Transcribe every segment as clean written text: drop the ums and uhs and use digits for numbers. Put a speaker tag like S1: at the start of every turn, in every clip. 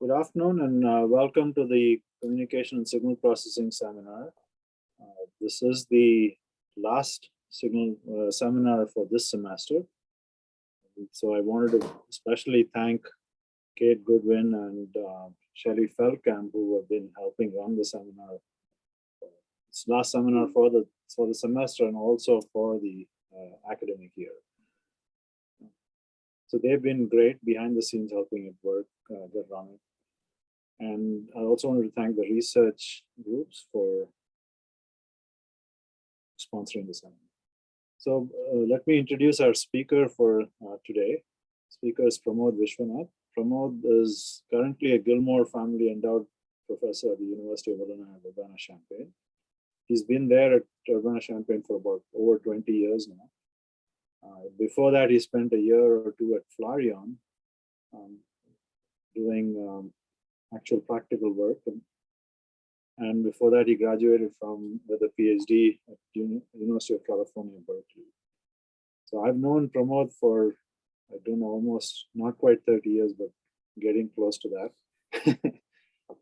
S1: Good afternoon and welcome to the Communication and Signal Processing Seminar. This is the last signal seminar for this semester. So I wanted to especially thank Kate Goodwin and Shelley Feldkamp, who have been helping run the seminar. It's last seminar for the semester and also for the academic year. So they've been great behind the scenes helping it work, get running. And I also wanted to thank the research groups for sponsoring the seminar. So let me introduce our speaker for today. Speaker is Pramod Viswanath. Pramod is currently a Gilmore Family Endowed Professor at the University of Urbana-Champaign. He's been there at Urbana-Champaign for about over 20 years now. Before that, he spent a year or two at Flarion doing actual practical work. And before that, he graduated with a PhD at University of California, Berkeley. So I've known Pramod for, I don't know, almost not quite 30 years, but getting close to that,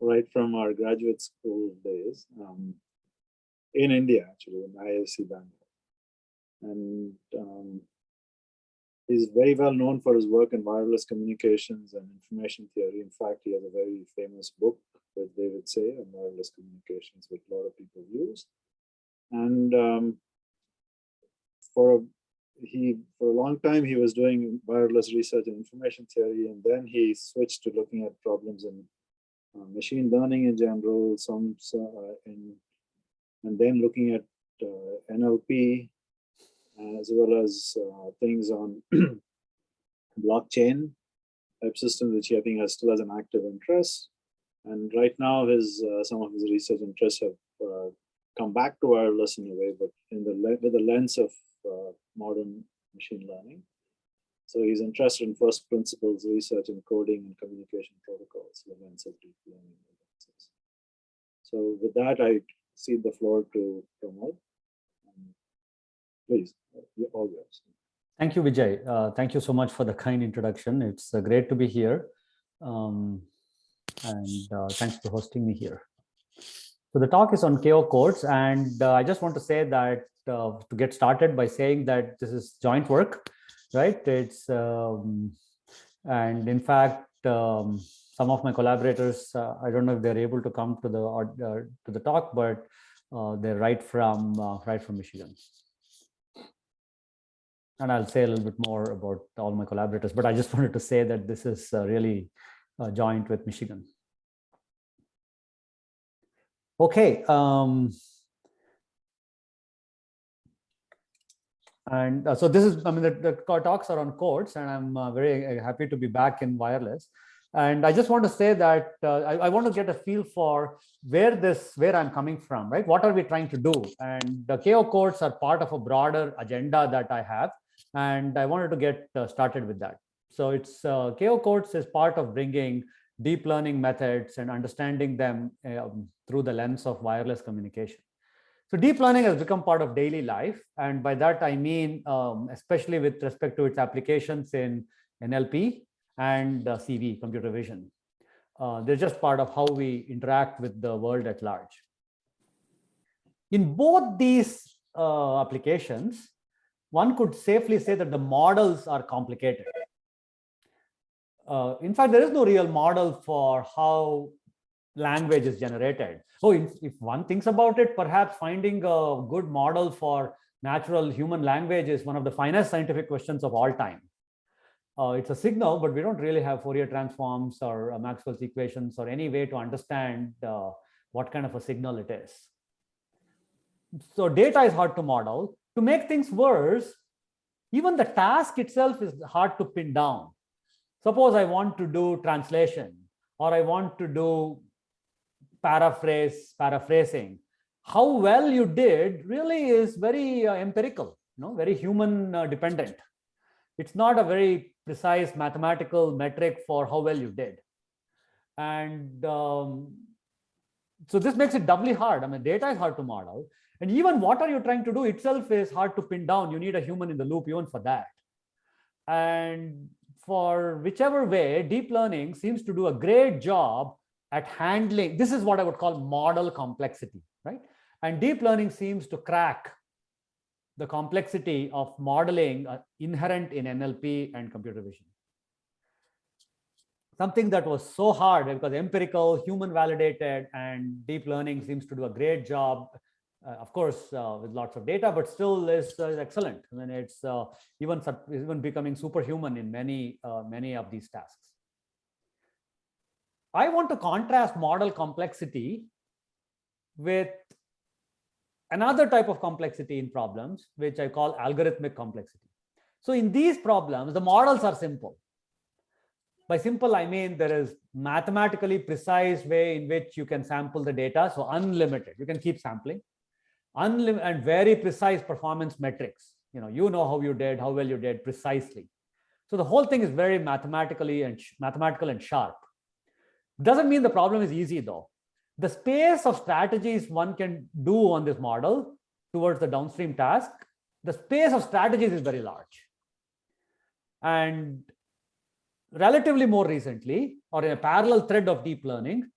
S1: right from our graduate school days in India, actually, in IISc Bangalore. And he's very well known for his work in wireless communications and information theory. In fact, he has a very famous book with David Say on wireless communications, which a lot of people use. And for a long time, he was doing wireless research and information theory, and then he switched to looking at problems in machine learning in general, and then looking at NLP, as well as things on blockchain type systems, which I think still has an active interest. And right now, some of his research interests have come back to wireless in a way, but with the lens of modern machine learning. So he's interested in first principles research in coding and communication protocols, the lens of deep learning. So with that, I cede the floor to Pramod. Please, all yours.
S2: Thank you, Vijay. Thank you so much for the kind introduction. It's great to be here. And thanks for hosting me here. So the talk is on KO codes. And I just want to say that to get started by saying that this is joint work, right? It's and in fact, some of my collaborators, I don't know if they're able to come to the talk, but they're right from Michigan. And I'll say a little bit more about all my collaborators, but I just wanted to say that this is really joint with Michigan. Okay. So this is, I mean, the talks are on codes, and I'm very happy to be back in wireless. And I just want to say that I want to get a feel for where I'm coming from, right? What are we trying to do? And the KO codes are part of a broader agenda that I have. And I wanted to get started with that. So it's KO codes is part of bringing deep learning methods and understanding them through the lens of wireless communication. So deep learning has become part of daily life. And by that, I mean, especially with respect to its applications in NLP and CV, computer vision. They're just part of how we interact with the world at large. In both these applications, one could safely say that the models are complicated. In fact, there is no real model for how language is generated. So if one thinks about it, perhaps finding a good model for natural human language is one of the finest scientific questions of all time. It's a signal, but we don't really have Fourier transforms or Maxwell's equations or any way to understand what kind of a signal it is. So data is hard to model. To make things worse, even the task itself is hard to pin down. Suppose I want to do translation, or I want to do paraphrasing. How well you did really is very empirical, very human dependent. It's not a very precise mathematical metric for how well you did. And so this makes it doubly hard. I mean, data is hard to model. And even what are you trying to do itself is hard to pin down. You need a human in the loop even for that. And for whichever way, deep learning seems to do a great job at handling, this is what I would call model complexity, right? And deep learning seems to crack the complexity of modeling inherent in NLP and computer vision. Something that was so hard because empirical, human validated, and deep learning seems to do a great job, of course, with lots of data, but still is excellent. I mean, it's even becoming superhuman in many of these tasks. I want to contrast model complexity with another type of complexity in problems, which I call algorithmic complexity. So in these problems, the models are simple. By simple, I mean there is mathematically precise way in which you can sample the data. So unlimited, you can keep sampling. And very precise performance metrics. You know how you did, how well you did precisely. So the whole thing is very mathematical and sharp. Doesn't mean the problem is easy though. The space of strategies one can do on this model towards the downstream task, the space of strategies is very large. And relatively more recently, or in a parallel thread of deep learning,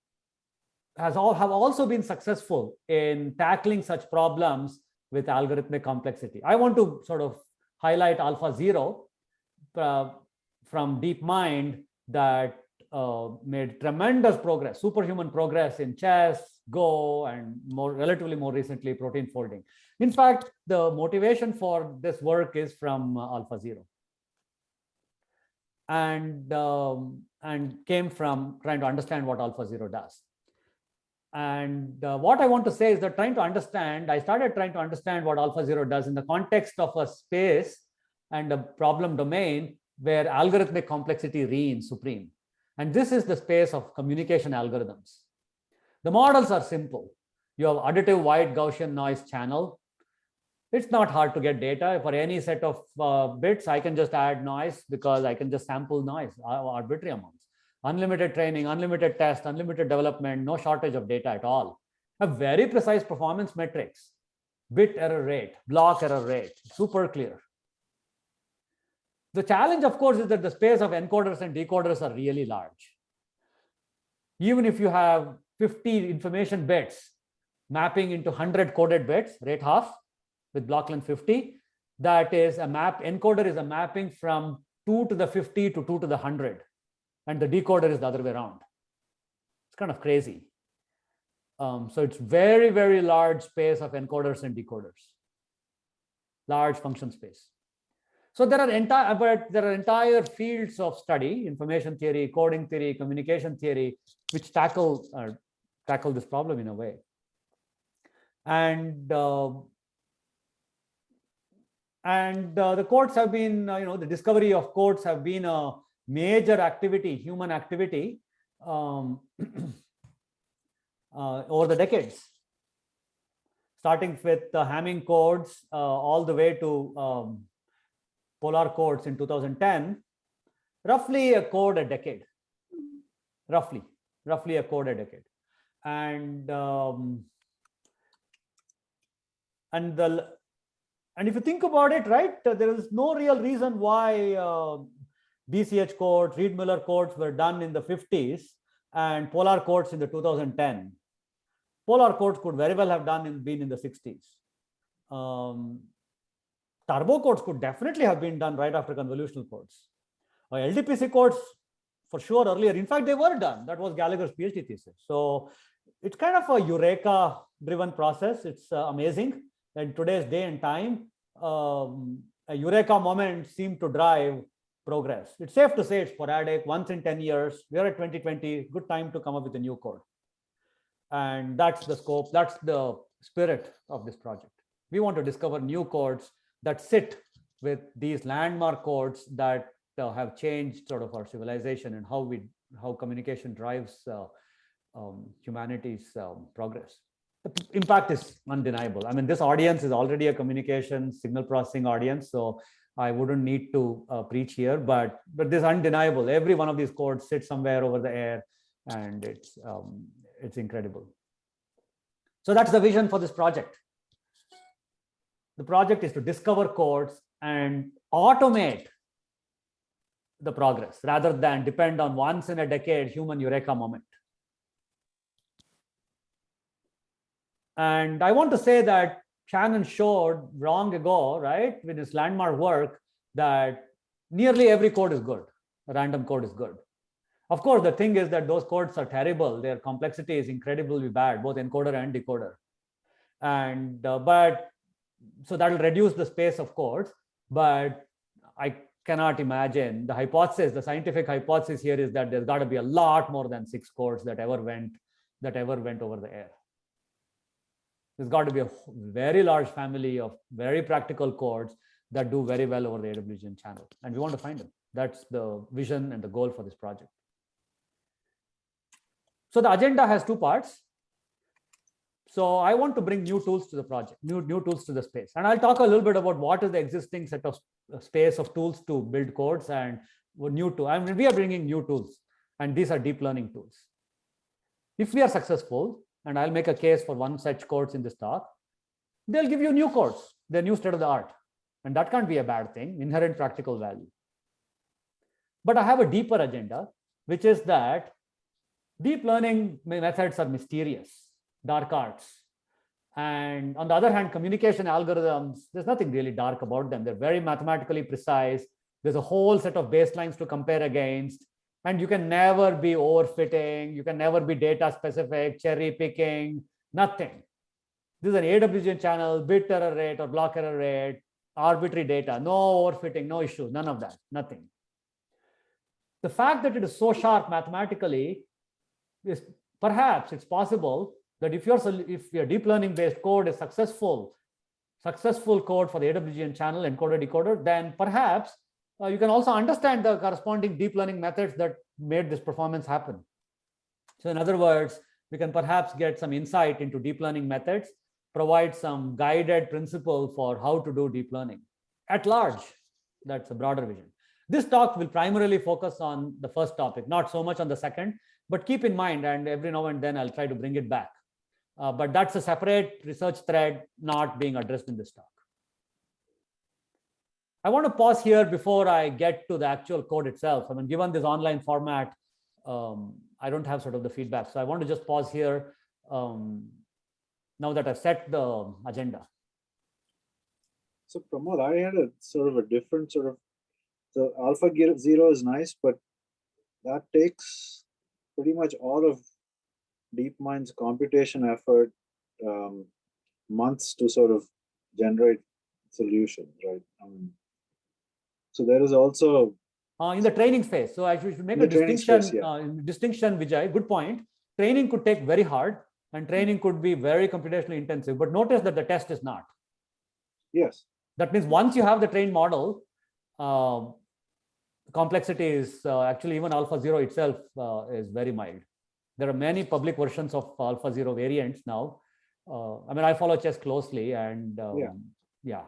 S2: have also been successful in tackling such problems with algorithmic complexity. I want to sort of highlight AlphaZero from DeepMind that made tremendous progress, superhuman progress in chess, Go, and relatively more recently, protein folding. In fact, the motivation for this work is from AlphaZero. And came from trying to understand what AlphaZero does. And what I want to say is that I started trying to understand what AlphaZero does in the context of a space and a problem domain where algorithmic complexity reigns supreme. And this is the space of communication algorithms. The models are simple. You have additive wide Gaussian noise channel. It's not hard to get data. For any set of bits, I can just add noise because I can just sample noise, arbitrary amounts. Unlimited training, unlimited test, unlimited development, no shortage of data at all. A very precise performance metrics, bit error rate, block error rate, super clear. The challenge, of course, is that the space of encoders and decoders are really large. Even if you have 50 information bits mapping into 100 coded bits, rate half, with block length 50, that is a map. Encoder is a mapping from 2 to the 50 to 2 to the 100. And the decoder is the other way around. It's kind of crazy. So it's very, very large space of encoders and decoders, large function space. So there are entire fields of study, information theory, coding theory, communication theory, which tackle this problem in a way. And the codes have been, the discovery of codes have been a major activity, human activity, over the decades, starting with the Hamming codes all the way to Polar codes in 2010, roughly a code a decade, roughly a code a decade. And if you think about it, right, there is no real reason why BCH codes, Reed-Muller codes were done in the 50s and Polar codes in the 2010. Polar codes could very well have been in the 60s. Turbo codes could definitely have been done right after convolutional codes. LDPC codes for sure earlier. In fact, they were done. That was Gallagher's PhD thesis. So it's kind of a Eureka-driven process. It's amazing. In today's day and time, a Eureka moment seemed to drive progress. It's safe to say it's sporadic, once in 10 years. We are at 2020, good time to come up with a new code. And that's the scope, that's the spirit of this project. We want to discover new codes that sit with these landmark codes that have changed sort of our civilization and how communication drives humanity's progress. The impact is undeniable. I mean, this audience is already a communication signal processing audience, so I wouldn't need to preach here, but this is undeniable. Every one of these codes sits somewhere over the air, and it's incredible. So that's the vision for this project. The project is to discover codes and automate the progress rather than depend on once in a decade human eureka moment. And I want to say that Shannon showed long ago, right, with his landmark work, that nearly every code is good. Random code is good. Of course, the thing is that those codes are terrible. Their complexity is incredibly bad, both encoder and decoder. And but so that will reduce the space of codes. But I cannot imagine the hypothesis. The scientific hypothesis here is that there's got to be a lot more than 6 codes that ever went over the air. There's got to be a very large family of very practical codes that do very well over the AWGN channel, and we want to find them. That's the vision and the goal for this project. So the agenda has 2 parts. So I want to bring new tools to the project, new tools to the space. And I'll talk a little bit about what is the existing set of space of tools to build codes and new tools. I mean, we are bringing new tools, and these are deep learning tools. If we are successful, and I'll make a case for one such codes in this talk, they'll give you new codes, they're new state of the art. And that can't be a bad thing, inherent practical value. But I have a deeper agenda, which is that deep learning methods are mysterious, dark arts. And on the other hand, communication algorithms, there's nothing really dark about them. They're very mathematically precise. There's a whole set of baselines to compare against. And you can never be overfitting. You can never be data specific, cherry picking, nothing. This is an AWGN channel, bit error rate or block error rate, arbitrary data, no overfitting, no issues, none of that, nothing. The fact that it is so sharp mathematically is perhaps it's possible that if your deep learning based code is successful code for the AWGN channel encoder decoder, then perhaps you can also understand the corresponding deep learning methods that made this performance happen. So in other words, we can perhaps get some insight into deep learning methods, provide some guided principle for how to do deep learning at large. That's a broader vision. This talk will primarily focus on the first topic, not so much on the second, but keep in mind, and every now and then I'll try to bring it back. But that's a separate research thread not being addressed in this talk. I want to pause here before I get to the actual code itself. I mean, given this online format, I don't have sort of the feedback. So I want to just pause here now that I've set the agenda.
S1: So Pramod, I had a sort of a different sort of, the AlphaZero is nice, but that takes pretty much all of DeepMind's computation effort, months to sort of generate solutions, right? So there is also
S2: in the training phase. So I should make a distinction. Distinction, Vijay. Good point. Training could take very hard, and training could be very computationally intensive. But notice that the test is not.
S1: Yes.
S2: That means once you have the trained model, complexity is actually even AlphaZero itself is very mild. There are many public versions of AlphaZero variants now. I mean, I follow chess closely, and yeah.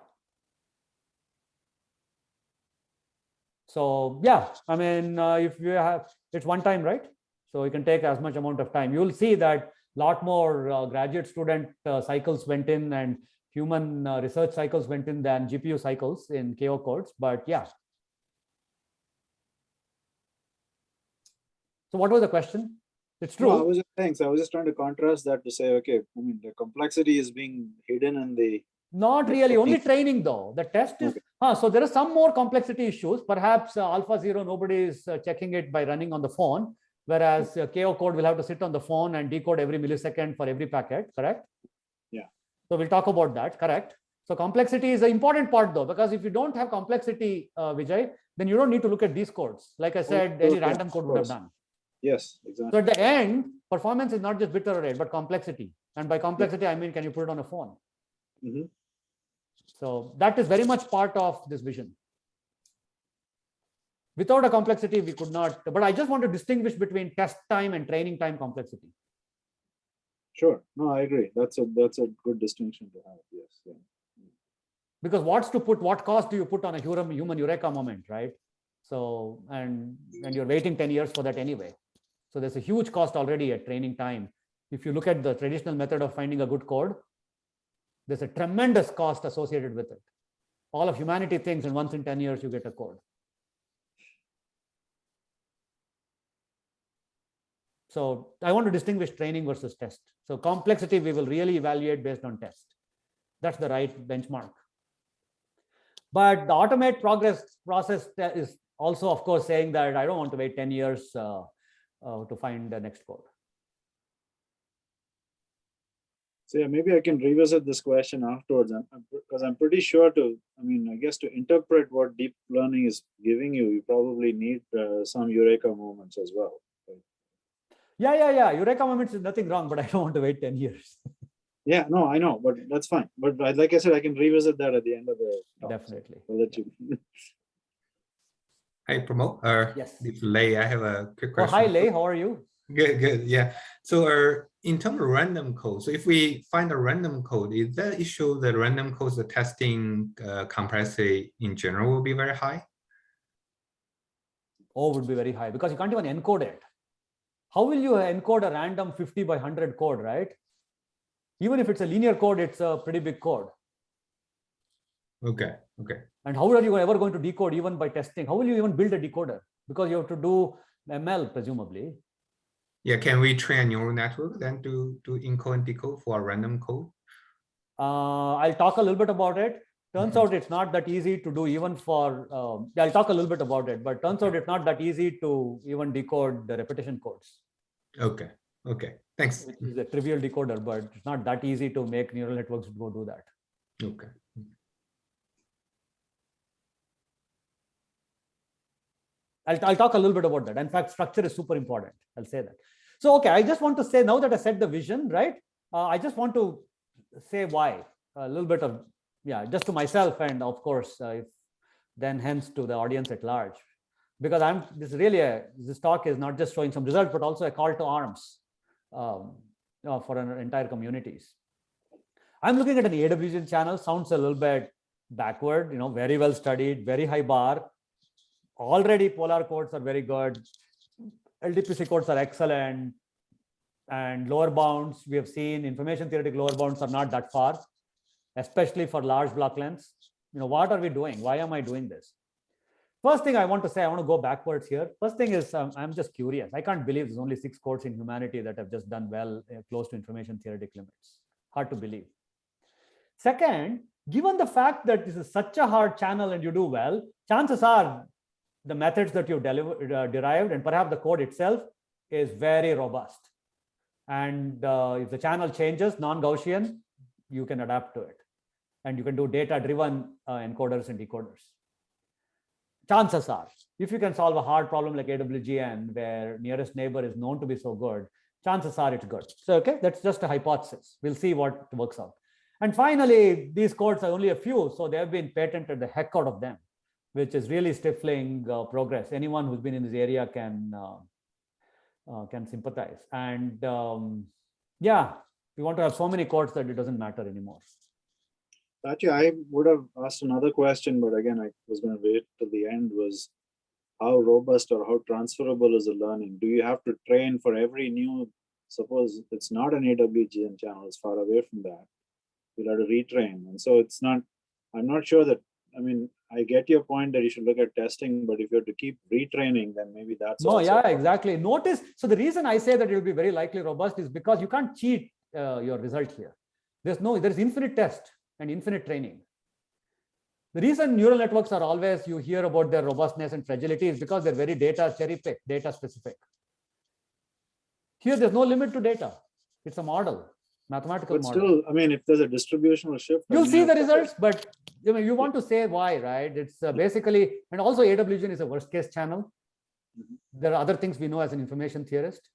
S2: So yeah, I mean, if you have, it's one time, right? So you can take as much amount of time. You'll see that a lot more graduate student cycles went in and human research cycles went in than GPU cycles in KO codes. But yeah. So what was the question? It's true.
S1: No, I was just saying, so I was just trying to contrast that to say, okay, I mean, the complexity is being hidden in the.
S2: Not really, only training though. The test is, so there are some more complexity issues. Perhaps AlphaZero, nobody is checking it by running on the phone, whereas KO code will have to sit on the phone and decode every millisecond for every packet, correct?
S1: Yeah.
S2: So we'll talk about that, correct? So complexity is an important part though, because if you don't have complexity, Vijay, then you don't need to look at these codes. Like I said, any random code would have done.
S1: Yes, exactly.
S2: So at the end, performance is not just bit error rate, but complexity. And by complexity, I mean, can you put it on a phone?
S1: Mm-hmm.
S2: So that is very much part of this vision. Without a complexity, we could not, but I just want to distinguish between test time and training time complexity.
S1: Sure. No, I agree. That's a good distinction to have. Yes. Yeah.
S2: Because what cost do you put on a human eureka moment, right? So, and you're waiting 10 years for that anyway. So there's a huge cost already at training time. If you look at the traditional method of finding a good code, there's a tremendous cost associated with it. All of humanity thinks, and once in 10 years, you get a code. So I want to distinguish training versus test. So complexity, we will really evaluate based on test. That's the right benchmark. But the automate process is also, of course, saying that I don't want to wait 10 years to find the next code.
S1: So yeah, maybe I can revisit this question afterwards, because I'm pretty sure I guess to interpret what deep learning is giving you, you probably need some eureka moments as well.
S2: Yeah. Eureka moments is nothing wrong, but I don't want to wait 10 years.
S1: Yeah, no, I know, but that's fine. But like I said, I can revisit that at the end of the talk.
S2: Definitely.
S1: So I'll let you.
S3: Hi, Pramod.
S2: Yes.
S3: This is Lei. I have a quick question.
S2: Hi, Lei. How are you?
S3: Good. Yeah. So in terms of random code, so if we find a random code, is that issue the random codes, the testing complexity in general will be very high?
S2: Oh, would be very high because you can't even encode it. How will you encode a random 50 by 100 code, right? Even if it's a linear code, it's a pretty big code.
S3: Okay.
S2: And how are you ever going to decode even by testing? How will you even build a decoder? Because you have to do ML, presumably.
S3: Yeah, can we train a neural network then to encode and decode for a random code?
S2: I'll talk a little bit about it. Turns out it's not that easy to do even for, I'll talk a little bit about it, but turns out it's not that easy to even decode the repetition codes.
S3: Okay, thanks.
S2: Which is a trivial decoder, but it's not that easy to make neural networks go do that.
S3: Okay.
S2: I'll talk a little bit about that. In fact, structure is super important. I'll say that. So, okay, I just want to say now that I said the vision, right? I just want to say why a little bit of, just to myself and of course, then hence to the audience at large, because this talk is not just showing some results, but also a call to arms for an entire communities. I'm looking at an AWGN channel, sounds a little bit backward, very well studied, very high bar. Already Polar codes are very good. LDPC codes are excellent. And lower bounds, we have seen information theoretic lower bounds are not that far, especially for large block lengths. What are we doing? Why am I doing this? First thing I want to say, I want to go backwards here. First thing is I'm just curious. I can't believe there's only 6 codes in humanity that have just done well close to information theoretic limits. Hard to believe. Second, given the fact that this is such a hard channel and you do well, chances are the methods that you derived and perhaps the code itself is very robust. And if the channel changes, non-Gaussian, you can adapt to it. And you can do data-driven encoders and decoders. Chances are, if you can solve a hard problem like AWGN, where nearest neighbor is known to be so good, chances are it's good. So, okay, that's just a hypothesis. We'll see what works out. And finally, these codes are only a few, so they have been patented the heck out of them, which is really stifling progress. Anyone who's been in this area can sympathize. And we want to have so many codes that it doesn't matter anymore.
S1: Actually, I would have asked another question, but again, I was going to wait till the end, was how robust or how transferable is the learning? Do you have to train for every new, suppose it's not an AWGN channel, it's far away from that. You'll have to retrain. And so it's not, I'm not sure that, I get your point that you should look at testing, but if you have to keep retraining, then maybe that's
S2: exactly. Notice, so the reason I say that it will be very likely robust is because you can't cheat your result here. There's infinite test and infinite training. The reason neural networks are always, you hear about their robustness and fragility is because they're very data cherry-picked, data specific. Here, there's no limit to data. It's a model. Mathematical
S1: but
S2: model.
S1: Still, if there's a distributional shift,
S2: you'll see the results, but you want to say why, right? It's basically, and also AWGN is a worst case channel. There are other things we know as an information theorist.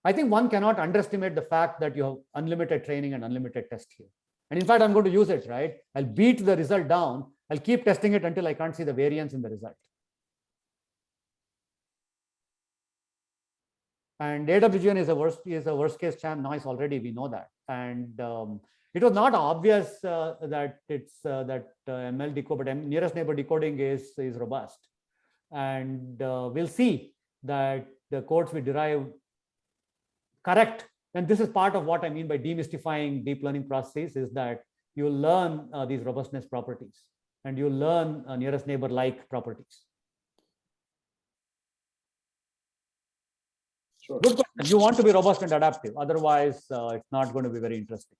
S2: I think one cannot underestimate the fact that you have unlimited training and unlimited test here. And in fact, I'm going to use it, right? I'll beat the result down. I'll keep testing it until I can't see the variance in the result. And AWGN is a worst case noise already. We know that, and it was not obvious that it's ML decode, but nearest neighbor decoding is robust, and we'll see that the codes we derive correct. And this is part of what I mean by demystifying deep learning processes, is that you learn these robustness properties, and you learn nearest neighbor like properties.
S1: Sure.
S2: Good question. You want to be robust and adaptive. Otherwise, it's not going to be very interesting.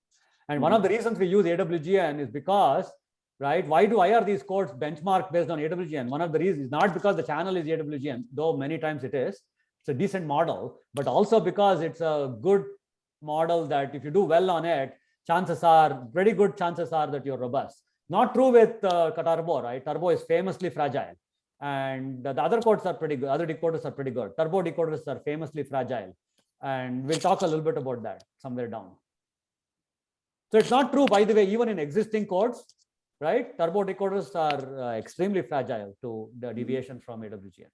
S2: And one of the reasons we use AWGN is because, right, why are these codes benchmarked based on AWGN? One of the reasons is not because the channel is AWGN, though many times it is. It's a decent model, but also because it's a good model that if you do well on it, very good chances are that you're robust. Not true with Turbo, right? Turbo is famously fragile. And the other codes are pretty good. Other decoders are pretty good. Turbo decoders are famously fragile. And we'll talk a little bit about that somewhere down. So it's not true, by the way, even in existing codes, right? Turbo decoders are extremely fragile to the deviation from AWGN.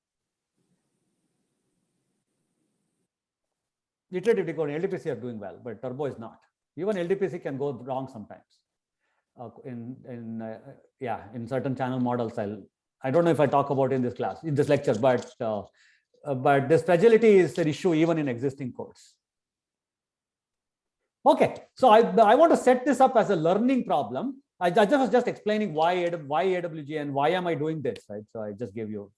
S2: Iterative decoding, LDPC are doing well, but Turbo is not. Even LDPC can go wrong sometimes. In certain channel models, I don't know if I talk about it in this class, in this lecture, but this fragility is an issue even in existing codes. Okay, so I want to set this up as a learning problem. I was just explaining why AWGN, why am I doing this, right? So I just gave you,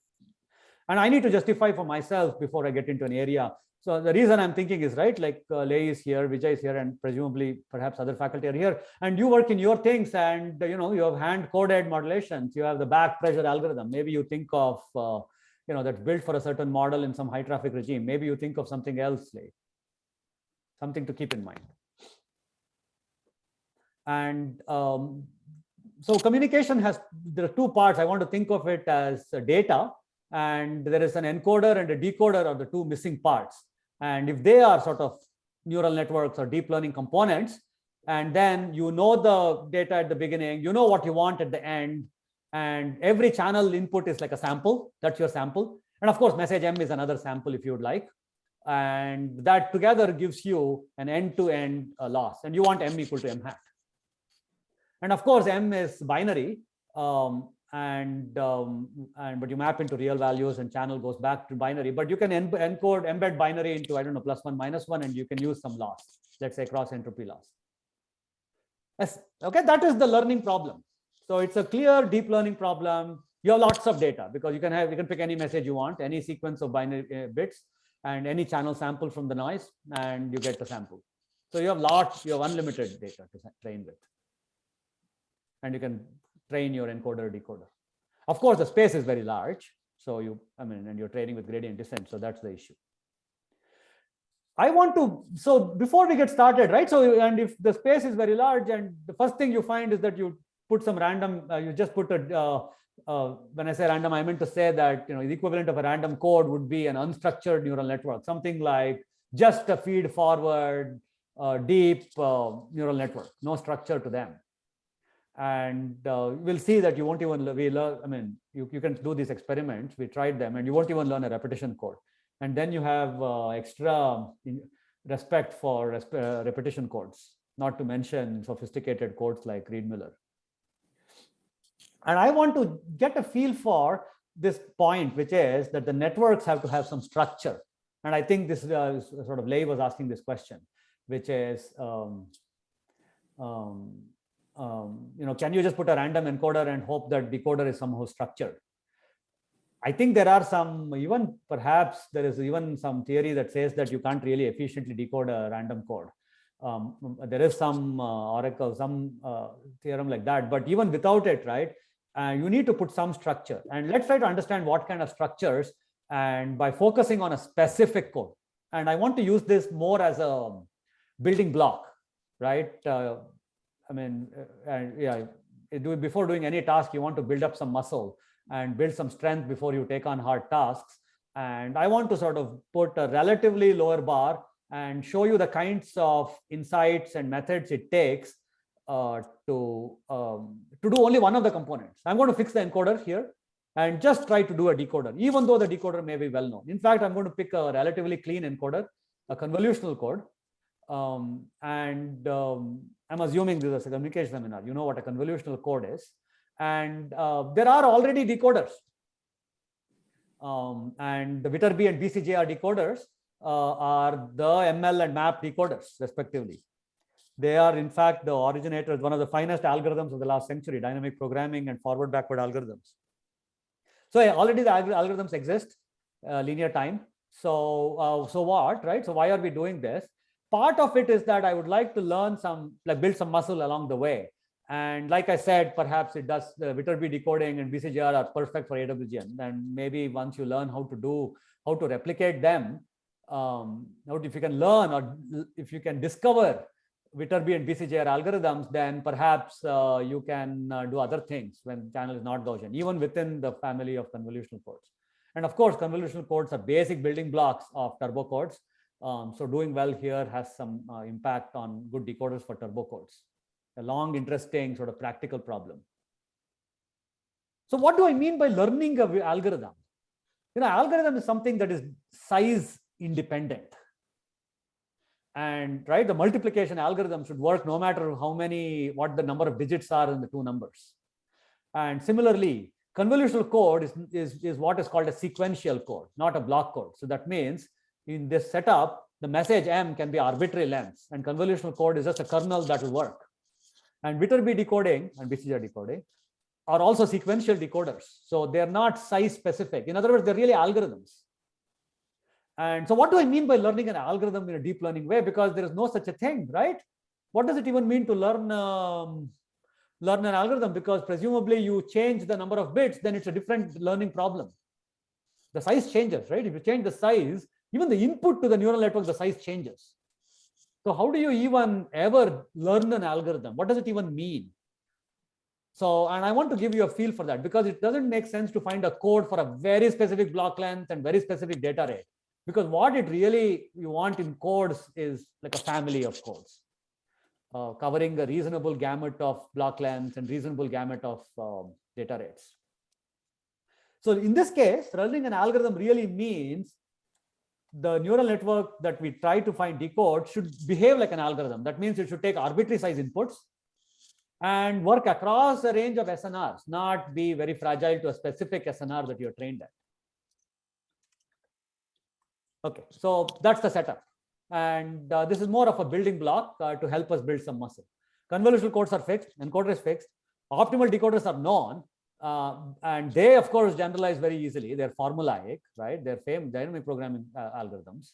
S2: and I need to justify for myself before I get into an area. So the reason I'm thinking is, right, like Lei is here, Vijay is here, and presumably perhaps other faculty are here, and you work in your things, and you have hand-coded modulations, you have the back pressure algorithm. Maybe you think of, that's built for a certain model in some high traffic regime. Maybe you think of something else, Lei. Something to keep in mind. And so communication there are two parts. I want to think of it as data, and there is an encoder and a decoder are the two missing parts. And if they are sort of neural networks or deep learning components, and then you know the data at the beginning, you know what you want at the end, and every channel input is like a sample. That's your sample. And of course, message M is another sample if you would like. And that together gives you an end-to-end loss. And you want M equal to M hat. And of course, M is binary. But you map into real values and channel goes back to binary, but you can embed binary into, I don't know, +1, -1, and you can use some loss, let's say cross entropy loss. Yes. Okay, that is the learning problem. So it's a clear deep learning problem. You have lots of data because you can pick any message you want, any sequence of binary bits, and any channel sample from the noise, and you get the sample. So you have unlimited data to train with. And you can train your encoder decoder. Of course, the space is very large. So and you're training with gradient descent. So that's the issue. So before we get started, right? So, and if the space is very large, and the first thing you find is that you put some random, you just put when I say random, I meant to say that, the equivalent of a random code would be an unstructured neural network, something like just a feed forward, deep neural network, no structure to them. And we'll see that you won't even learn, you can do these experiments. We tried them, and you won't even learn a repetition code. And then you have extra respect for repetition codes, not to mention sophisticated codes like Reed-Miller. And I want to get a feel for this point, which is that the networks have to have some structure. And I think this sort of Lei was asking this question, which is, can you just put a random encoder and hope that decoder is somehow structured? I think there are perhaps there is even some theory that says that you can't really efficiently decode a random code. There is some theorem like that, but even without it, right, you need to put some structure. And let's try to understand what kind of structures, and by focusing on a specific code. And I want to use this more as a building block, right? Before doing any task, you want to build up some muscle and build some strength before you take on hard tasks. And I want to sort of put a relatively lower bar and show you the kinds of insights and methods it takes to do only one of the components. I'm going to fix the encoder here and just try to do a decoder, even though the decoder may be well known. In fact, I'm going to pick a relatively clean encoder, a convolutional code. I'm assuming this is a communication seminar. You know what a convolutional code is. And there are already decoders. And the Viterbi and BCJR decoders are the ML and MAP decoders, respectively. They are, in fact, the originators, one of the finest algorithms of the last century, dynamic programming and forward-backward algorithms. So already the algorithms exist, linear time. So what, right? So why are we doing this? Part of it is that I would like to learn build some muscle along the way. And like I said, perhaps it does, Viterbi decoding and BCGR are perfect for AWGN. And maybe once you learn how to replicate them, if you can learn or if you can discover Viterbi and BCGR algorithms, then perhaps you can do other things when channel is not Gaussian, even within the family of convolutional codes. And of course, convolutional codes are basic building blocks of turbo codes. So doing well here has some impact on good decoders for turbo codes. A long, interesting sort of practical problem. So what do I mean by learning an algorithm? Algorithm is something that is size independent. And right, the multiplication algorithm should work no matter what the number of digits are in the two numbers. And similarly, convolutional code is what is called a sequential code, not a block code. So that means in this setup, the message M can be arbitrary lengths, and convolutional code is just a kernel that will work. And Viterbi decoding and BCGR decoding are also sequential decoders. So they're not size specific. In other words, they're really algorithms. And so what do I mean by learning an algorithm in a deep learning way? Because there is no such a thing, right? What does it even mean to learn an algorithm? Because presumably you change the number of bits, then it's a different learning problem. The size changes, right? If you change the size, even the input to the neural network, the size changes. So how do you even ever learn an algorithm? What does it even mean? So, and I want to give you a feel for that, because it doesn't make sense to find a code for a very specific block length and very specific data rate. Because what it really you want in codes is like a family of codes, covering a reasonable gamut of block lengths and reasonable gamut of data rates. So in this case, learning an algorithm really means the neural network that we try to find decode should behave like an algorithm. That means it should take arbitrary size inputs and work across a range of SNRs, not be very fragile to a specific SNR that you're trained at. Okay, so that's the setup. And this is more of a building block to help us build some muscle. Convolutional codes are fixed, encoder is fixed, optimal decoders are known, and they, of course, generalize very easily. They're formulaic, right? They're dynamic programming algorithms.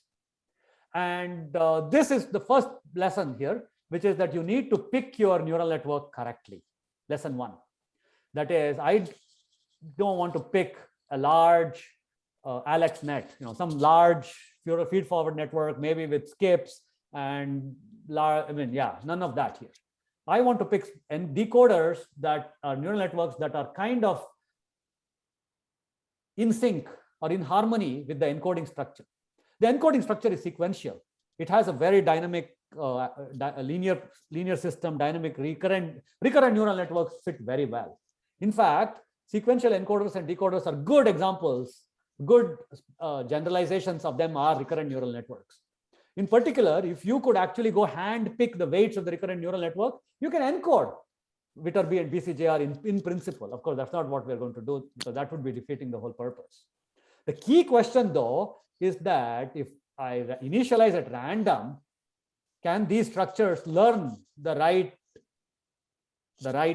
S2: And this is the first lesson here, which is that you need to pick your neural network correctly. Lesson 1. That is, I don't want to pick a large AlexNet, some large feed-forward network, maybe with skips and none of that here. I want to pick decoders that are neural networks that are kind of in sync or in harmony with the encoding structure. The encoding structure is sequential. It has a very dynamic linear system, dynamic recurrent neural networks fit very well. In fact, sequential encoders and decoders are good examples. Good generalizations of them are recurrent neural networks. In particular, if you could actually go hand pick the weights of the recurrent neural network, you can encode Viterbi and BCGR in principle. Of course, that's not what we're going to do, so that would be defeating the whole purpose. The key question, though, is that if I initialize at random, can these structures learn the right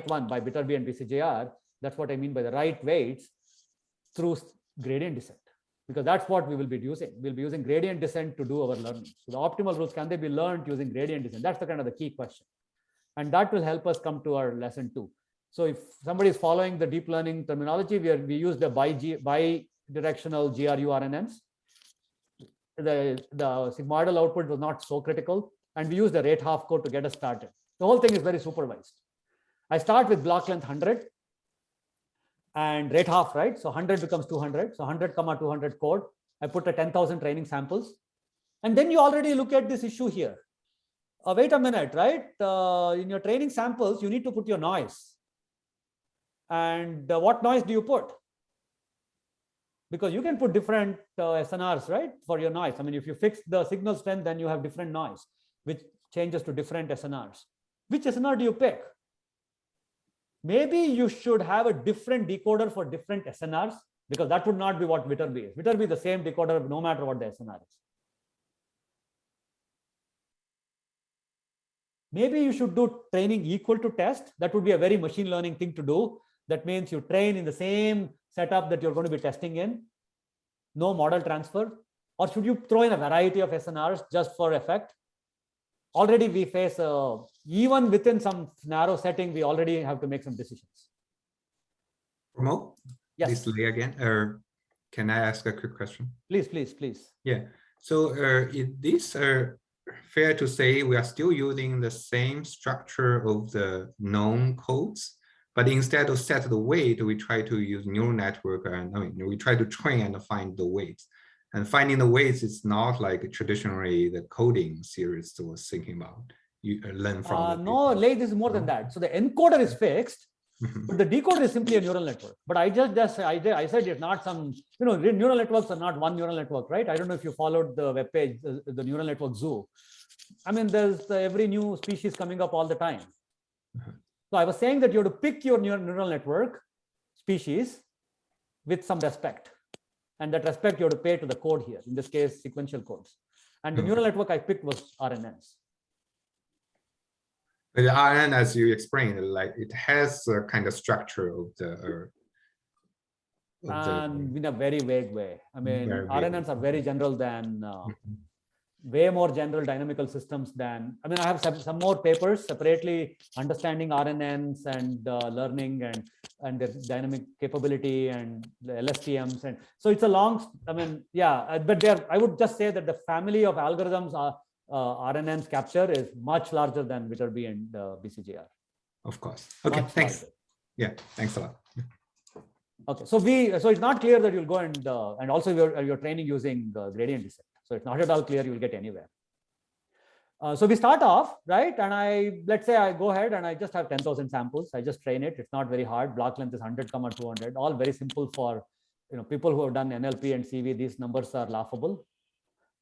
S2: one by Viterbi and BCGR? That's what I mean by the right weights through gradient descent, because that's what we will be using. We'll be using gradient descent to do our learning. So the optimal rules, can they be learned using gradient descent? That's the kind of the key question. And that will help us come to our lesson 2. So if somebody is following the deep learning terminology, we use the bi-directional GRU RNNs. The sigmoidal output was not so critical. And we use the rate half code to get us started. The whole thing is very supervised. I start with block length 100. And rate half, right? So 100 becomes 200. So 100, 200 code. I put a 10,000 training samples. And then you already look at this issue here. Wait a minute, right? In your training samples, you need to put your noise. And what noise do you put? Because you can put different SNRs, right? For your noise. I mean, if you fix the signal strength, then you have different noise, which changes to different SNRs. Which SNR do you pick? Maybe you should have a different decoder for different SNRs, because that would not be what Viterbi is. Viterbi is the same decoder no matter what the SNR is. Maybe you should do training equal to test. That would be a very machine learning thing to do. That means you train in the same setup that you're going to be testing in. No model transfer. Or should you throw in a variety of SNRs just for effect? Already we face, even within some narrow setting, we already have to make some decisions.
S3: Pramod,
S2: Yes.
S3: this Lei again, or can I ask a quick question?
S2: Please, please, please.
S3: Yeah. So is this fair to say we are still using the same structure of the known codes, but instead of set the weight, we try to use neural network, and we try to train and find the weights. And finding the weights is not like traditionally the coding series was thinking about. You learn from
S2: no, Lei, this is more than that. So the encoder is fixed, but the decoder is simply a neural network. But I said it's not some, neural networks are not one neural network, right? I don't know if you followed the web page, the neural network zoo. I mean, there's every new species coming up all the time. So I was saying that you have to pick your neural network species with some respect. And that respect you have to pay to the code here, in this case, sequential codes. And the neural network I picked was RNNs.
S3: The RNN, as you explained, like it has a kind of structure of the.
S2: In a very vague way. I mean, RNNs are very general than, way more general dynamical systems than, I mean, I have some more papers separately understanding RNNs and learning and their dynamic capability and the LSTMs. And so it's a long, I mean, yeah, but I would just say that the family of algorithms RNNs capture is much larger than Viterbi and BCGR.
S3: Of course. Okay,
S2: Much
S3: thanks.
S2: larger.
S3: Yeah, thanks a lot.
S2: Okay, so it's not clear that you'll go and also you're training using gradient descent. So it's not at all clear you'll get anywhere. So we start off, right? And let's say I go ahead and I just have 10,000 samples. I just train it. It's not very hard. Block length is 100, 200, all very simple for people who have done NLP and CV. These numbers are laughable,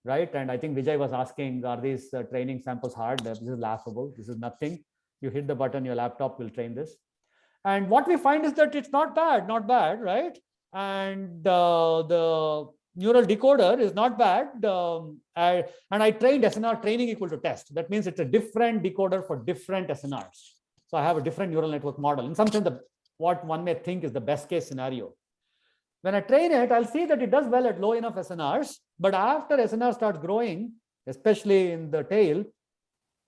S2: right? And I think Vijay was asking, are these training samples hard? This is laughable. This is nothing. You hit the button, your laptop will train this. And what we find is that it's not bad, right? And the neural decoder is not bad. And I trained SNR training equal to test. That means it's a different decoder for different SNRs. So I have a different neural network model. In some sense, what one may think is the best case scenario. When I train it, I'll see that it does well at low enough SNRs. But after SNR starts growing, especially in the tail,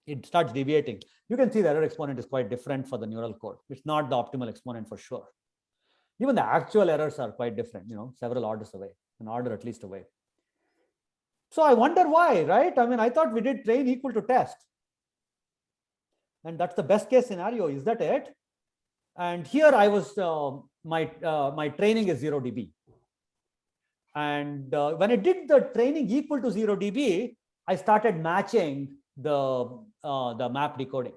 S2: it starts deviating. You can see the error exponent is quite different for the neural code. It's not the optimal exponent for sure. Even the actual errors are quite different, several orders away, an order at least away. So I wonder why, right? I mean, I thought we did train equal to test. And that's the best case scenario. Is that it? And here I was, my training is 0 dB. And when I did the training equal to 0 dB, I started matching the map decoding,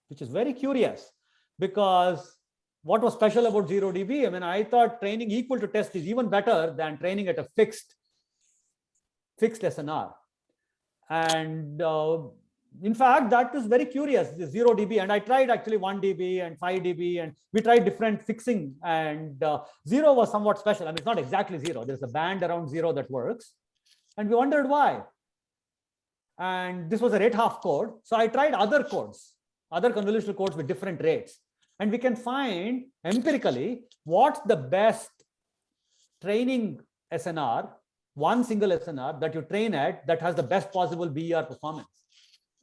S2: which is very curious because what was special about 0 dB? I mean, I thought training equal to test is even better than training at a fixed SNR. And in fact, that is very curious, the 0 dB. And I tried actually 1 dB and 5 dB, and we tried different fixing. And 0 was somewhat special. I mean, it's not exactly 0. There's a band around 0 that works. And we wondered why. And this was a rate half code. So I tried other codes, other convolutional codes with different rates. And we can find empirically what's the best training SNR, one single SNR that you train at that has the best possible BER performance.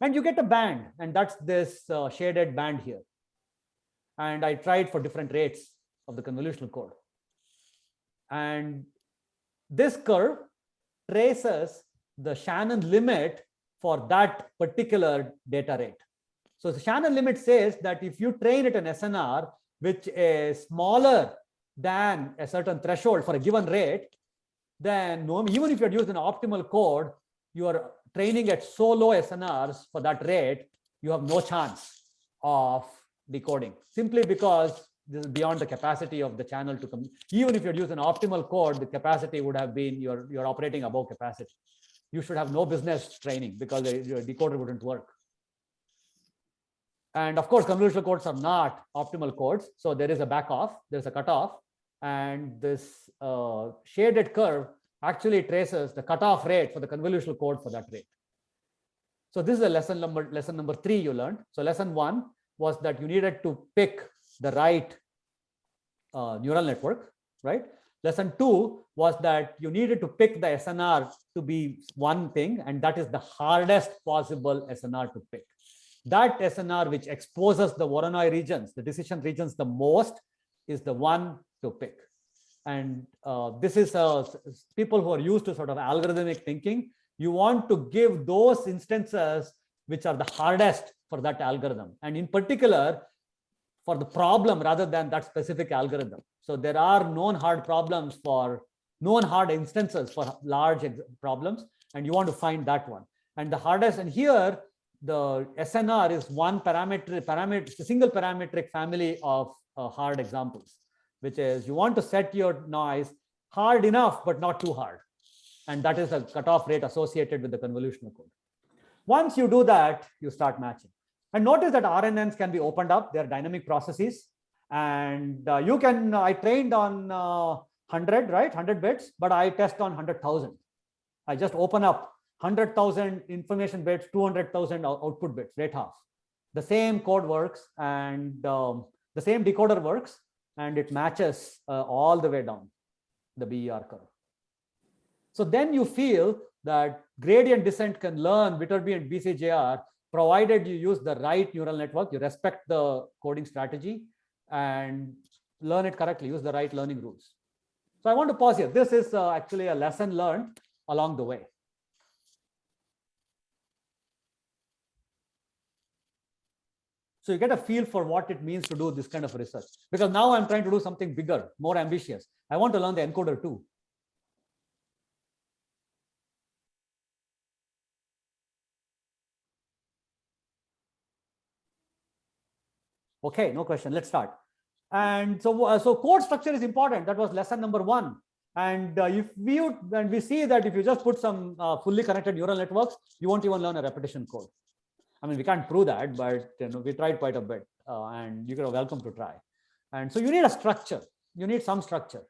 S2: And you get a band, and that's this shaded band here. And I tried for different rates of the convolutional code. And this curve traces the Shannon limit for that particular data rate. So the Shannon limit says that if you train at an SNR which is smaller than a certain threshold for a given rate, then even if you're using an optimal code, you are training at so low SNRs for that rate, you have no chance of decoding, simply because this is beyond the capacity of the channel to come. Even if you're using optimal code, the capacity would have been, you're operating above capacity. You should have no business training because your decoder wouldn't work. And of course, convolutional codes are not optimal codes. So there is a back off, there's a cutoff, and this shaded curve actually traces the cutoff rate for the convolutional code for that rate. So this is a lesson number 3 you learned. So lesson 1 was that you needed to pick the right neural network, right? Lesson 2 was that you needed to pick the SNR to be one thing, and that is the hardest possible SNR to pick. That SNR which exposes the Voronoi regions, the decision regions the most, is the one to pick. And this is people who are used to sort of algorithmic thinking. You want to give those instances which are the hardest for that algorithm, and in particular for the problem rather than that specific algorithm. So there are known hard problems for known hard instances for large problems, and you want to find that one. And the hardest, and here the SNR is one single parametric family of hard examples, which is you want to set your noise hard enough but not too hard, and that is the cutoff rate associated with the convolutional code. Once you do that, you start matching. And notice that RNNs can be opened up. They're dynamic processes. And you can, I trained on 100, right? 100 bits, but I test on 100,000. I just open up 100,000 information bits, 200,000 output bits, rate half. The same code works, and the same decoder works, and it matches all the way down the BER curve. So then you feel that gradient descent can learn Viterbi and BCJR, provided you use the right neural network, you respect the coding strategy and learn it correctly, use the right learning rules. So I want to pause here. This is actually a lesson learned along the way. So you get a feel for what it means to do this kind of research, because now I'm trying to do something bigger, more ambitious. I want to learn the encoder too. Okay, no question. Let's start. And so code structure is important. That was lesson number 1. And if we see that if you just put some fully connected neural networks, you won't even learn a repetition code. I mean, we can't prove that, but we tried quite a bit, and you're welcome to try. And so you need a structure. You need some structure.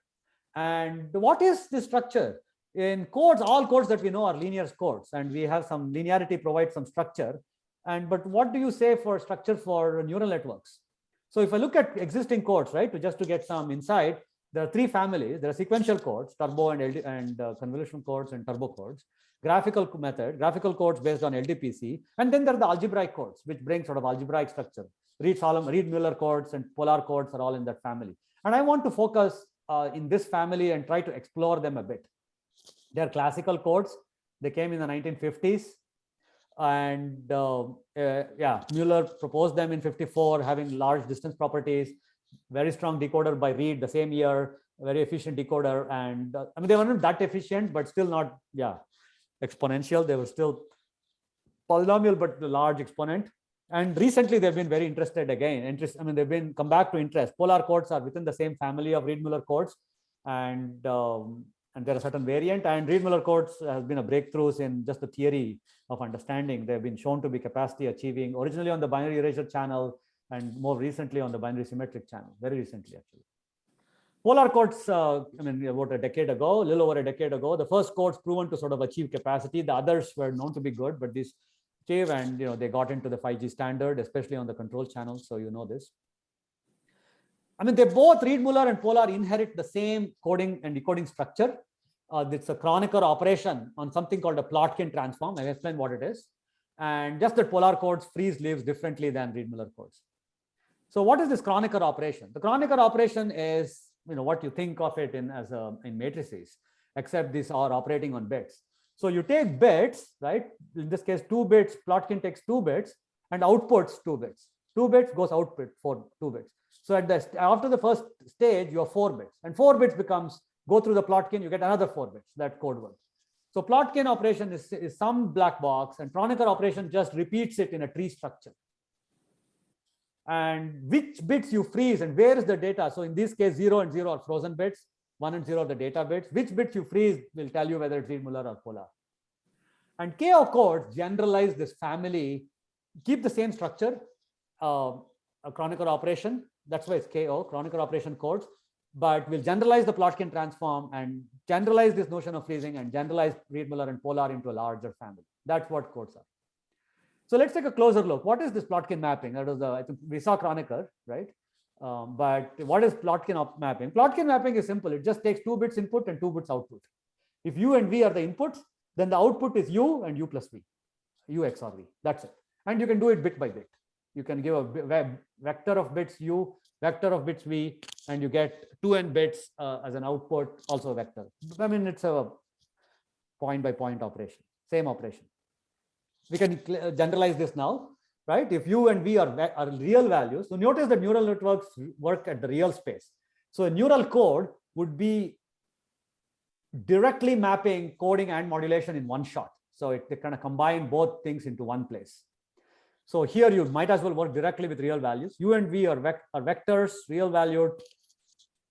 S2: And what is this structure? In codes, all codes that we know are linear codes, and we have some linearity provides some structure. But what do you say for structure for neural networks? So if I look at existing codes, right, to get some insight, there are 3 families. There are sequential codes, turbo and convolutional codes and turbo codes, graphical codes based on LDPC, and then there are the algebraic codes, which bring sort of algebraic structure. Reed-Muller codes and polar codes are all in that family. And I want to focus in this family and try to explore them a bit. They are classical codes. They came in the 1950s. And Muller proposed them in 54, having large distance properties, very strong decoder by Reed the same year, very efficient decoder. And I mean, they were not that efficient, but still not, exponential. They were still polynomial, but the large exponent. And recently they've been very interested again. They've been come back to interest. Polar codes are within the same family of Reed-Muller codes. And there are certain variant, and Reed-Muller codes has been a breakthrough in just the theory of understanding. They've been shown to be capacity achieving, originally on the binary erasure channel and more recently on the binary symmetric channel, very recently actually. Polar codes, about a decade ago, a little over a decade ago, the first codes proven to sort of achieve capacity. The others were known to be good, but these achieve, and they got into the 5G standard, especially on the control channels. So you know this. I mean, they both, Reed-Muller and Polar, inherit the same coding and decoding structure. It's a Kronecker operation on something called a Plotkin transform. I'll explain what it is. And just that Polar codes freeze lives differently than Reed-Muller codes. So what is this Kronecker operation? The Kronecker operation is, what you think of it in matrices, except these are operating on bits. So you take bits, right? In this case, 2 bits, Plotkin takes 2 bits and outputs 2 bits. 2 bits goes output for 2 bits. So after the first stage, you have 4 bits, and 4 bits go through the Plotkin, you get another 4 bits, that code word. So Plotkin operation is some black box, and Kronecker operation just repeats it in a tree structure. And which bits you freeze and where is the data? So in this case, 0 and 0 are frozen bits, 1 and 0 are the data bits. Which bits you freeze will tell you whether it's Reed-Muller or Polar. And KO codes generalize this family, keep the same structure, a Kronecker operation. That's why it's KO, Kronecker operation codes, but we'll generalize the Plotkin transform and generalize this notion of freezing and generalize Reed-Muller and Polar into a larger family. That's what codes are. So let's take a closer look. What is this Plotkin mapping? That was I think we saw Kronecker, right? But what is Plotkin mapping? Plotkin mapping is simple. It just takes 2 bits input and 2 bits output. If U and V are the inputs, then the output is U and U plus V, U XOR V. That's it. And you can do it bit by bit. You can give a vector of bits U, vector of bits V, and you get 2n bits as an output, also a vector. I mean, it's a point by point operation, same operation. We can generalize this now, right? If U and V are real values, so notice that neural networks work at the real space. So a neural code would be directly mapping coding and modulation in one shot. So they kind of combine both things into one place. So here you might as well work directly with real values. U and V are vectors, real valued.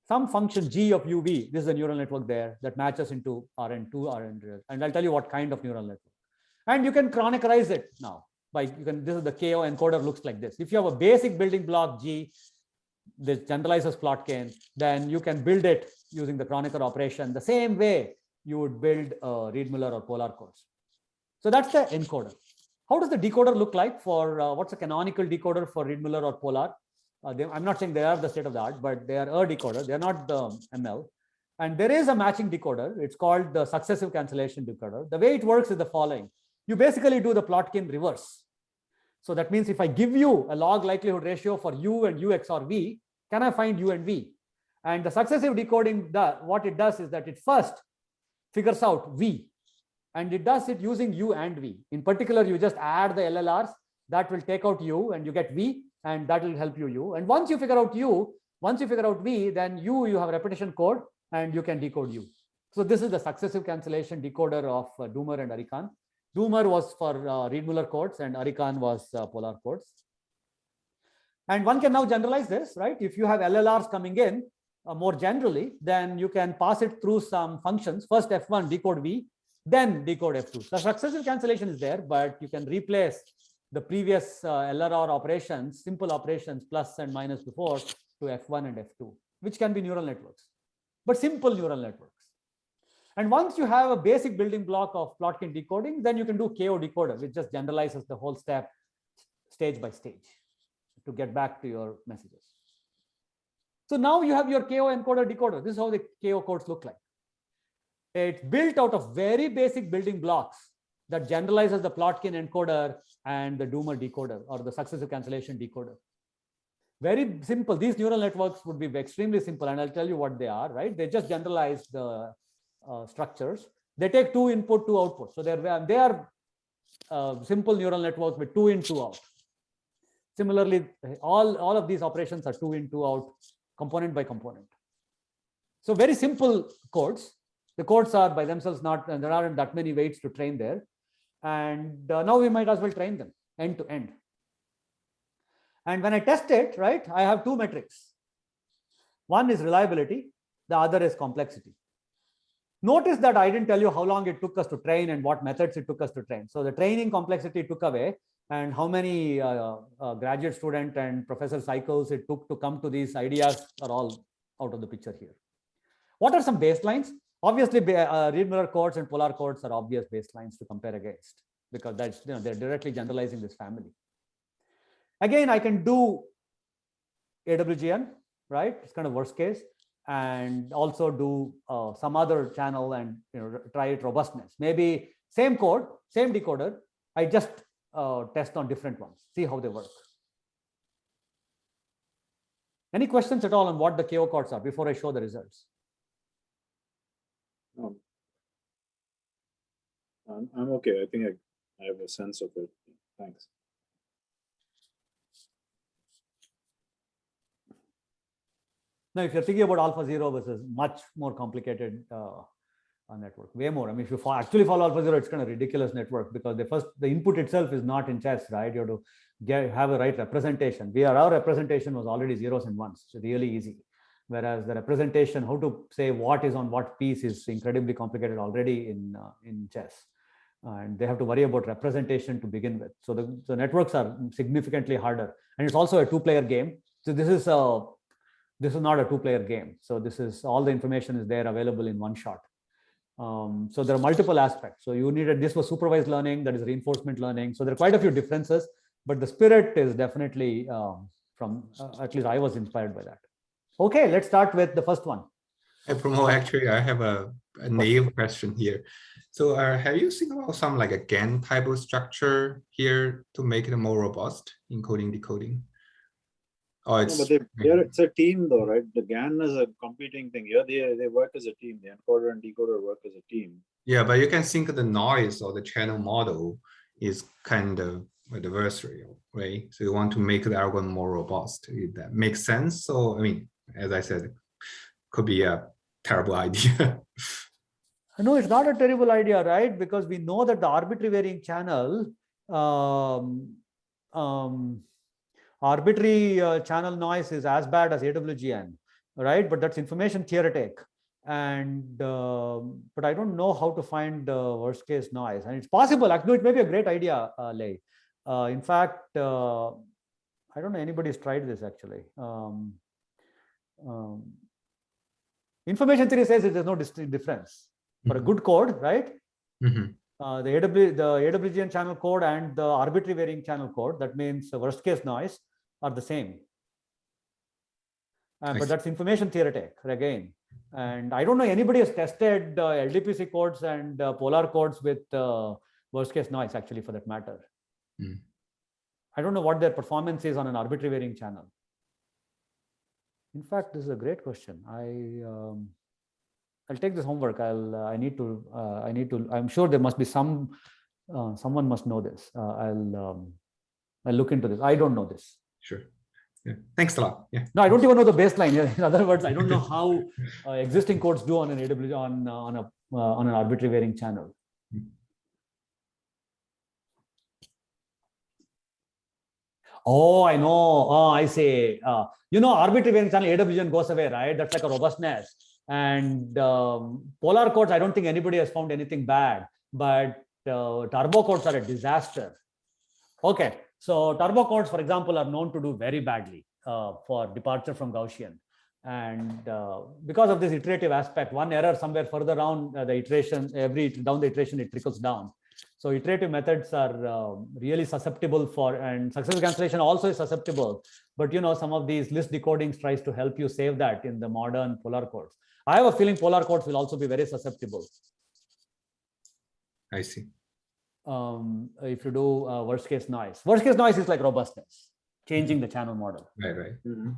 S2: Some function G of UV, this is a neural network there that matches into RN2, RN, and I'll tell you what kind of neural network. And you can Kroneckerize it now. This is the KO encoder looks like this. If you have a basic building block G, this generalizes Plotkin, then you can build it using the Kronecker operation the same way you would build Reed-Muller or polar codes. So that's the encoder. How does the decoder look like for what's a canonical decoder for Reed-Muller or polar? I'm not saying they are the state of the art, but they are a decoder. They're not the ML. And there is a matching decoder. It's called the successive cancellation decoder. The way it works is the following. You basically do the Plotkin reverse. So that means if I give you a log likelihood ratio for U and U XOR V, can I find U and V? And the successive decoding, what it does is that it first figures out V. And it does it using U and V. In particular, you just add the LLRs, that will take out U and you get V, and that will help you U. And once you figure out U, once you figure out V, then you have repetition code and you can decode U. So this is the successive cancellation decoder of Doomer and Arikan. Doomer was for Reed-Muller codes and Arikan was polar codes. And one can now generalize this, right? If you have LLRs coming in more generally, then you can pass it through some functions. First F1 decode V, then decode F2. The successive cancellation is there, but you can replace the previous LRR operations, simple operations plus and minus before to F1 and F2, which can be neural networks, but simple neural networks. And once you have a basic building block of Plotkin decoding, then you can do KO decoder, which just generalizes the whole step stage by stage to get back to your messages. So now you have your KO encoder decoder. This is how the KO codes look like. It's built out of very basic building blocks that generalizes the Plotkin encoder and the Doomer decoder or the successive cancellation decoder. Very simple. These neural networks would be extremely simple, and I'll tell you what they are, right? They just generalize the structures. They take 2 input, 2 output. So they are simple neural networks with 2 in, 2 out. Similarly, all of these operations are 2 in, 2 out, component by component. So very simple codes. The codes are by themselves not, and there aren't that many weights to train there. And now we might as well train them end to end. And when I test it, right, I have 2 metrics. One is reliability, the other is complexity. Notice that I didn't tell you how long it took us to train and what methods it took us to train. So the training complexity took away, and how many graduate student and professor cycles it took to come to these ideas are all out of the picture here. What are some baselines? Obviously, Reed-Muller codes and polar codes are obvious baselines to compare against, because that's, they're directly generalizing this family. Again, I can do AWGN, right? It's kind of worst case, and also do some other channel and try it robustness. Maybe same code, same decoder. I just test on different ones, see how they work. Any questions at all on what the KO codes are before I show the results?
S1: I'm okay. I think I have a sense of it. Thanks.
S2: Now, if you're thinking about AlphaZero versus much more complicated network, way more. I mean, if you actually follow AlphaZero, it's kind of ridiculous network, because the input itself is not in chess, right? You have to have a right representation. Our representation was already zeros and ones. It's really easy. Whereas the representation, how to say what is on what piece, is incredibly complicated already in chess. And they have to worry about representation to begin with. So the networks are significantly harder. And it's also a 2-player game. So this is not a 2-player game. So all the information is there available in one shot. So there are multiple aspects. So this was supervised learning, that is reinforcement learning. So there are quite a few differences, but the spirit is definitely from, at least I was inspired by that. Okay, let's start with the first one.
S3: Hey, Pramod, actually, I have a naive question here. So have you seen about some like a GAN type of structure here to make it more robust, encoding, decoding? Oh,
S1: No,
S3: it's
S1: but here it's a team though, right? The GAN is a competing thing. Here they work as a team. The encoder and decoder work as a team.
S3: yeah, but you can think the noise or the channel model is kind of adversarial, right? So you want to make the algorithm more robust. If that makes sense. So I mean, as I said, could be a terrible idea.
S2: No, it's not a terrible idea, right? Because we know that the arbitrary varying channel, arbitrary channel noise is as bad as AWGN, right? But that's information theoretic. And but I don't know how to find the worst case noise. And it's possible. Actually, it may be a great idea, Lei. In fact, I don't know anybody's tried this actually. Information theory says that there's no difference for a good code, right?
S3: Mm-hmm.
S2: The AWGN channel code and the arbitrary varying channel code, that means the worst case noise, are the same. But that's information theoretic again. And I don't know anybody has tested LDPC codes and polar codes with worst case noise, actually, for that matter.
S3: Mm.
S2: I don't know what their performance is on an arbitrary varying channel. In fact, this is a great question. I'll take this homework. I'm sure there must be someone must know this. I'll look into this. I don't know this.
S3: Sure. Yeah. Thanks a lot. Yeah.
S2: No, I don't even know the baseline. In other words, I don't know how existing codes do on an AWG on an arbitrary varying channel. Oh, I know. Oh, I see. Arbitrary varying channel AWGN goes away, right? That's like a robustness. And polar codes, I don't think anybody has found anything bad, but turbo codes are a disaster. Okay, so turbo codes, for example, are known to do very badly for departure from Gaussian. And because of this iterative aspect, one error somewhere further down the iteration, down the iteration, it trickles down. So iterative methods are really susceptible for, and successive cancellation also is susceptible. But some of these list decodings tries to help you save that in the modern polar codes. I have a feeling polar codes will also be very susceptible.
S3: I see.
S2: If you do worst case noise. Worst case noise is like robustness, changing the channel model.
S3: Right, right.
S2: Mm-hmm.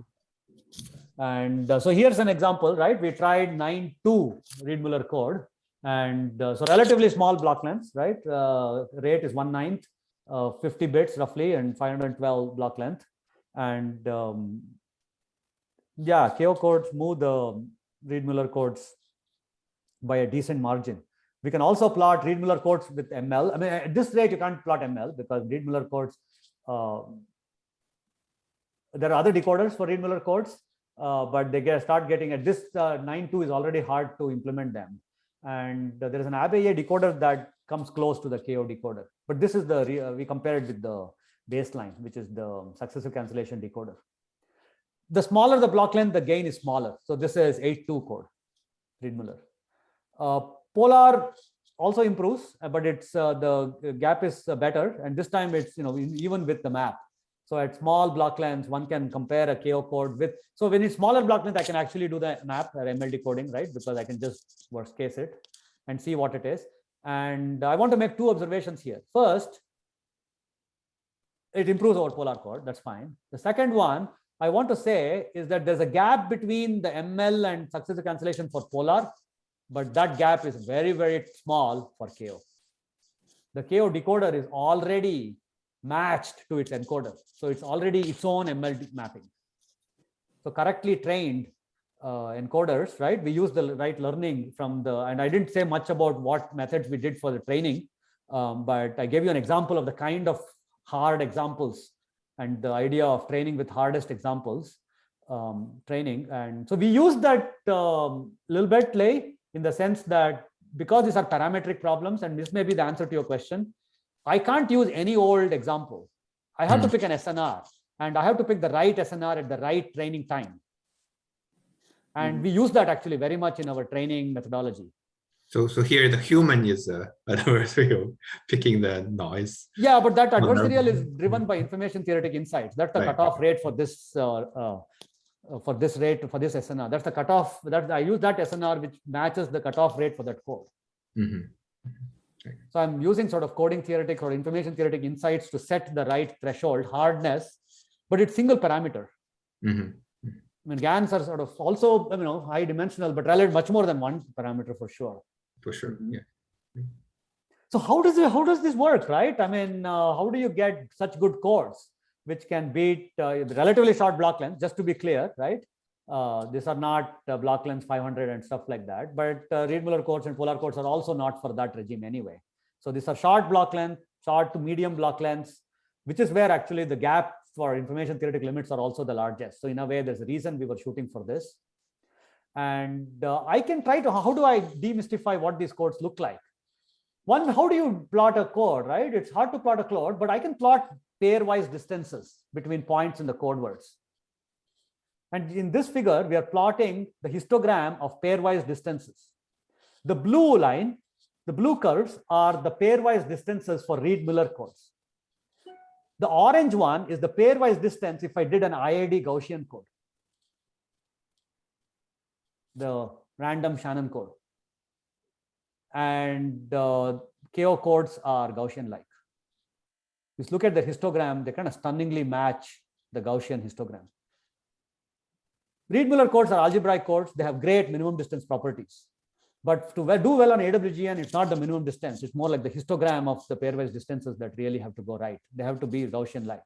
S2: And so here's an example, right? We tried 9.2 Reed-Muller code. And so relatively small block lengths, right? Rate is 1/9, 50 bits roughly, and 512 block length. And yeah, KO codes move the Reed-Muller codes by a decent margin. We can also plot Reed-Muller codes with ML. I mean, at this rate, you can't plot ML because Reed-Muller codes, there are other decoders for Reed-Muller codes, but they start getting at this 9.2 is already hard to implement them. And there is an AWGN decoder that comes close to the KO decoder. But this is we compare it with the baseline, which is the successive cancellation decoder. The smaller the block length, the gain is smaller. So this is 8.2 code, Reed-Muller. Polar also improves, but it's the gap is better. And this time it's even with the map. So at small block lengths, one can compare a KO code with. So when it's smaller block length, I can actually do the map or ML decoding, right? Because I can just worst case it and see what it is. And I want to make two observations here. First, it improves over polar code. That's fine. The second one I want to say is that there's a gap between the ML and successive cancellation for polar, but that gap is very, very small for KO. The KO decoder is already matched to its encoder. So it's already its own ML mapping. So correctly trained encoders, right? We use the right learning from and I didn't say much about what methods we did for the training, but I gave you an example of the kind of hard examples and the idea of training with hardest examples training. And so we use that little bit, Lei, in the sense that because these are parametric problems, and this may be the answer to your question, I can't use any old example. I have to pick an SNR, and I have to pick the right SNR at the right training time. And we use that actually very much in our training methodology.
S3: So here the human is adversarial picking the noise.
S2: Yeah, but that adversarial is driven by information theoretic insights. That's the
S3: Right.
S2: cutoff rate for this rate for this SNR. That's the cutoff. That I use that SNR which matches the cutoff rate for that code. So I'm using sort of coding theoretic or information theoretic insights to set the right threshold hardness, but it's single parameter. I mean, GANs are sort of also, high dimensional, but relative much more than one parameter for sure.
S3: For sure, yeah.
S2: So how does this work, right? I mean, how do you get such good codes which can beat relatively short block lengths? Just to be clear, right? These are not block lengths 500 and stuff like that. But Reed-Muller codes and polar codes are also not for that regime anyway. So these are short block length, short to medium block lengths, which is where actually the gap for information theoretic limits are also the largest. So in a way, there's a reason we were shooting for this. And I can try to, how do I demystify what these codes look like? One, how do you plot a code, right? It's hard to plot a code, but I can plot pairwise distances between points in the code words. And in this figure, we are plotting the histogram of pairwise distances. The blue line, the blue curves are the pairwise distances for Reed-Muller codes. The orange one is the pairwise distance if I did an IID Gaussian code, the random Shannon code. And KO codes are Gaussian-like. Just look at the histogram, they kind of stunningly match the Gaussian histogram. Reed-Muller codes are algebraic codes. They have great minimum distance properties. But to do well on AWGN, it's not the minimum distance. It's more like the histogram of the pairwise distances that really have to go right. They have to be Gaussian-like.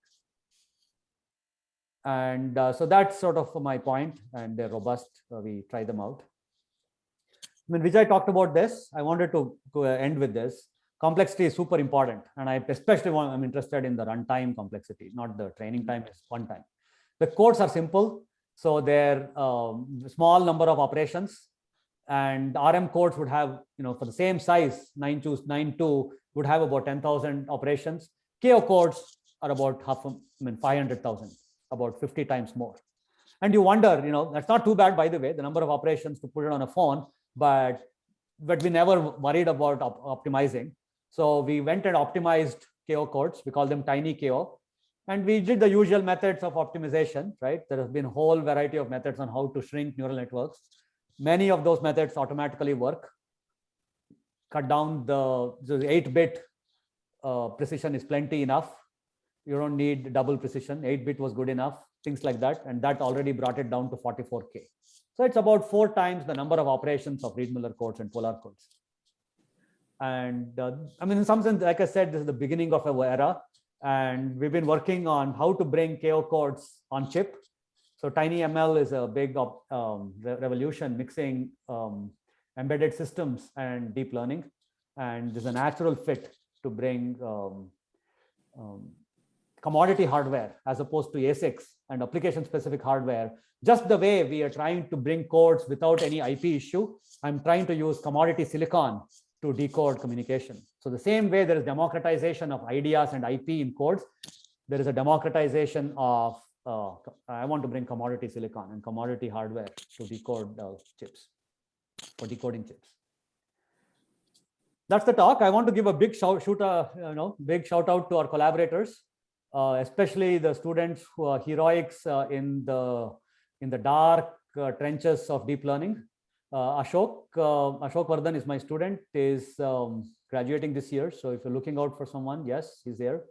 S2: And so that's sort of my point, and they're robust. We try them out. I mean, Vijay talked about this. I wanted to end with this. Complexity is super important. And I especially I'm interested in the runtime complexity, not the training time, is one time. The codes are simple. So they're small number of operations. And RM codes would have, for the same size, 9.2 would have about 10,000 operations. KO codes are about 500,000, about 50 times more. And you wonder, that's not too bad, by the way, the number of operations to put it on a phone, but we never worried about optimizing. So we went and optimized KO codes. We call them tiny KO. And we did the usual methods of optimization, right? There has been a whole variety of methods on how to shrink neural networks. Many of those methods automatically work. Cut down the 8-bit precision is plenty enough. You don't need double precision. 8-bit was good enough, things like that. And that already brought it down to 44K. So it's about 4 times the number of operations of Reed-Muller codes and polar codes. And I mean, in some sense, like I said, this is the beginning of an era. And we've been working on how to bring KO codes on chip. So TinyML is a big revolution, mixing embedded systems and deep learning. And there's a natural fit to bring commodity hardware as opposed to ASICs and application-specific hardware. Just the way we are trying to bring codes without any IP issue, I'm trying to use commodity silicon to decode communication. So the same way there is democratization of ideas and IP in codes, there is a democratization of I want to bring commodity silicon and commodity hardware to decode chips, for decoding chips. That's the talk. I want to give a big shout out to our collaborators, especially the students who are heroics in the dark trenches of deep learning. Ashok Vardhan is my student, is graduating this year. So if you're looking out for someone, yes, he's there.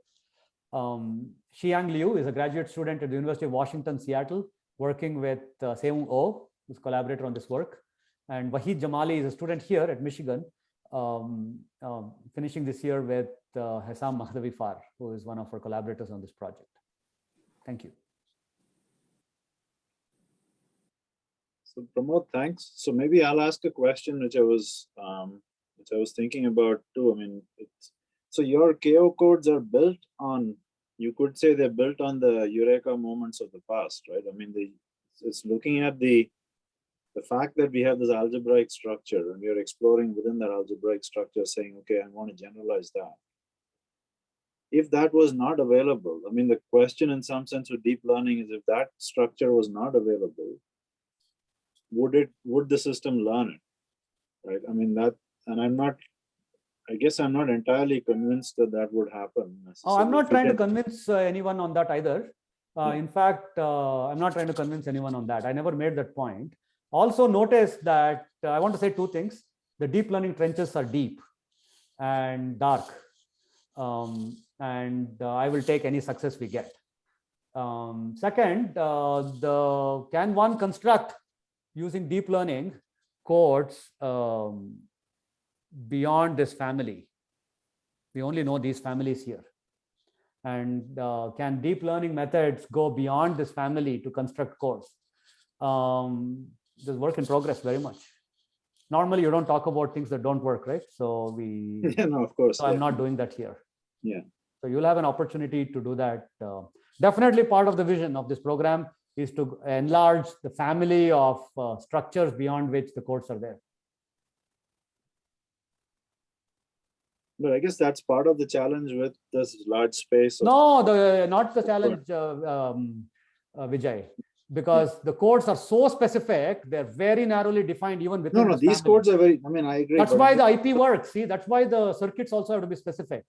S2: Xiang Liu is a graduate student at the University of Washington, Seattle, working with Seung Oh, who's a collaborator on this work. And Wahid Jamali is a student here at Michigan, finishing this year with Hessam Mahdavifar, who is one of our collaborators on this project. Thank you.
S1: So Pramod, thanks. So maybe I'll ask a question which I was thinking about too. I mean, so your KO codes are built on, you could say they're built on the Eureka moments of the past, right? I mean, it's looking at the fact that we have this algebraic structure and we are exploring within that algebraic structure saying, okay, I want to generalize that. If that was not available, I mean, the question in some sense with deep learning is if that structure was not available, would the system learn it, right? I mean, and I guess I'm not entirely convinced that that would happen.
S2: Oh, I'm not
S1: If
S2: trying to
S1: it-
S2: convince anyone on that either. In fact, I'm not trying to convince anyone on that. I never made that point. Also notice that I want to say two things. The deep learning trenches are deep and dark. And I will take any success we get. Second, can one construct using deep learning codes beyond this family? We only know these families here. And can deep learning methods go beyond this family to construct codes? There's work in progress very much. Normally, you don't talk about things that don't work, right? So
S1: yeah, no, of course.
S2: so I'm not doing that here.
S1: Yeah.
S2: So you'll have an opportunity to do that. Definitely part of the vision of this program is to enlarge the family of structures beyond which the codes are there.
S1: But I guess that's part of the challenge with this large space.
S2: No, not the challenge, Vijay, because the codes are so specific, they're very narrowly defined even within
S1: No,
S2: this
S1: these
S2: family.
S1: codes are very, I mean, I agree.
S2: That's
S1: but
S2: why the IP works. See, that's why the circuits also have to be specific.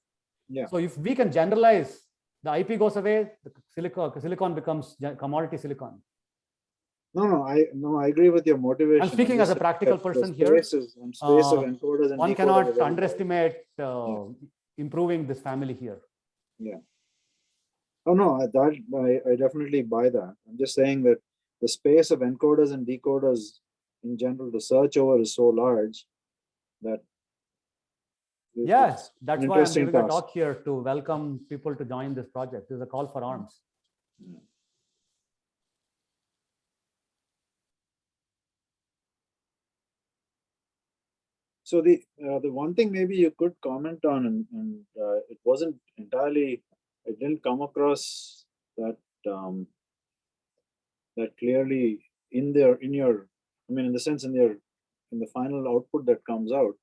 S1: Yeah.
S2: So if we can generalize, the IP goes away, the silicon becomes commodity silicon.
S1: No, I agree with your motivation.
S2: I'm speaking as a practical person here.
S1: Space of encoders and
S2: One
S1: decoders
S2: cannot
S1: are very
S2: underestimate improving this family here.
S1: Yeah. Oh no, I definitely buy that. I'm just saying that the space of encoders and decoders in general to search over is so large that
S2: Yes,
S1: it's
S2: that's
S1: an
S2: why I'm
S1: interesting
S2: giving a
S1: task.
S2: talk here to welcome people to join this project. This is a call for arms.
S1: Yeah. So the one thing maybe you could comment on, and it wasn't entirely, it didn't come across that that clearly in your, I mean, in the sense in the final output that comes out,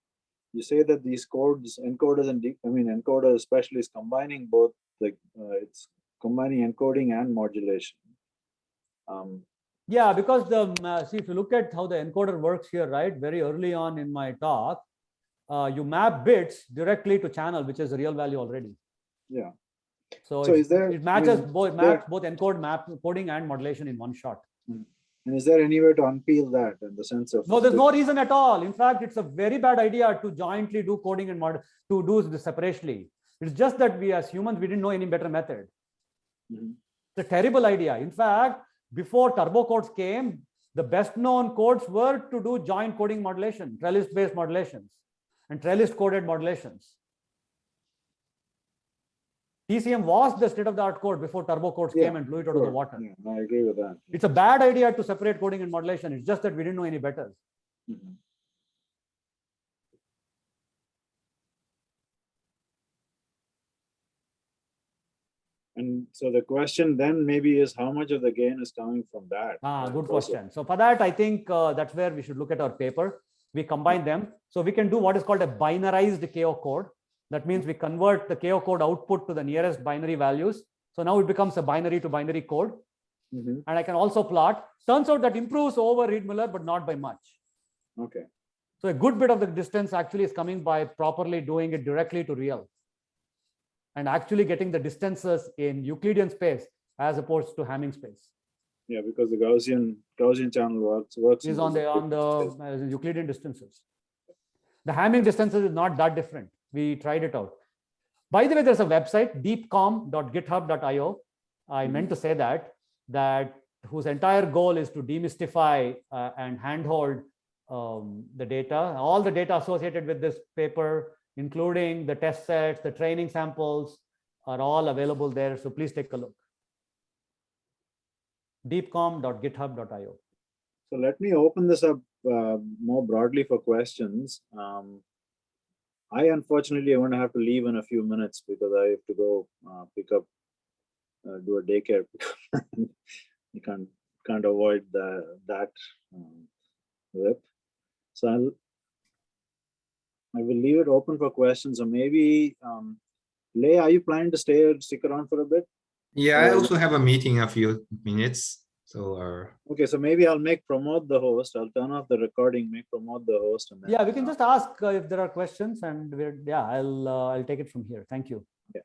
S1: you say that these codes, encoders and encoder especially is combining both, like it's combining encoding and modulation.
S2: Yeah, because see, if you look at how the encoder works here, right, very early on in my talk, you map bits directly to channel, which is a real value already.
S1: Yeah.
S2: So it
S1: I
S2: matches
S1: mean,
S2: both, maps both coding and modulation in one shot.
S1: And is there any way to unpeel that in the sense of?
S2: No, there's no reason at all. In fact, it's a very bad idea to jointly do coding and to do this separately. It's just that we as humans, we didn't know any better method. It's a terrible idea. In fact, before turbo codes came, the best known codes were to do joint coding modulation, trellis-based modulations and trellis-coded modulations. TCM was the state-of-the-art code before turbo codes came and blew it out of the water.
S1: Yeah, I agree with that.
S2: It's a bad idea to separate coding and modulation. It's just that we didn't know any better.
S1: And so the question then maybe is how much of the gain is coming from that?
S2: Good question. So for that, I think that's where we should look at our paper. We combine them. So we can do what is called a binarized KO code. That means we convert the KO code output to the nearest binary values. So now it becomes a binary to binary code. And I can also plot. Turns out that improves over Reed-Muller, but not by much.
S1: Okay.
S2: So a good bit of the distance actually is coming by properly doing it directly to real. And actually getting the distances in Euclidean space as opposed to Hamming space.
S1: Yeah, because the Gaussian channel works
S2: is on the Euclidean distances. The Hamming distances is not that different. We tried it out. By the way, there's a website, deepcom.github.io. I meant to say that whose entire goal is to demystify and handhold the data. All the data associated with this paper, including the test sets, the training samples, are all available there. So please take a look. deepcom.github.io.
S1: So let me open this up more broadly for questions. I unfortunately am going to have to leave in a few minutes because I have to go pick up, do a daycare. You can't avoid that whip. So I will leave it open for questions. Or maybe, Lei, are you planning to stick around for a bit?
S3: Yeah, I also have a meeting in a few minutes. So
S1: Okay, so maybe I'll make Pramod the host. I'll turn off the recording, make Pramod the host, and then
S2: Yeah, we can just ask if there are questions, and I'll take it from here. Thank you.
S1: Yeah.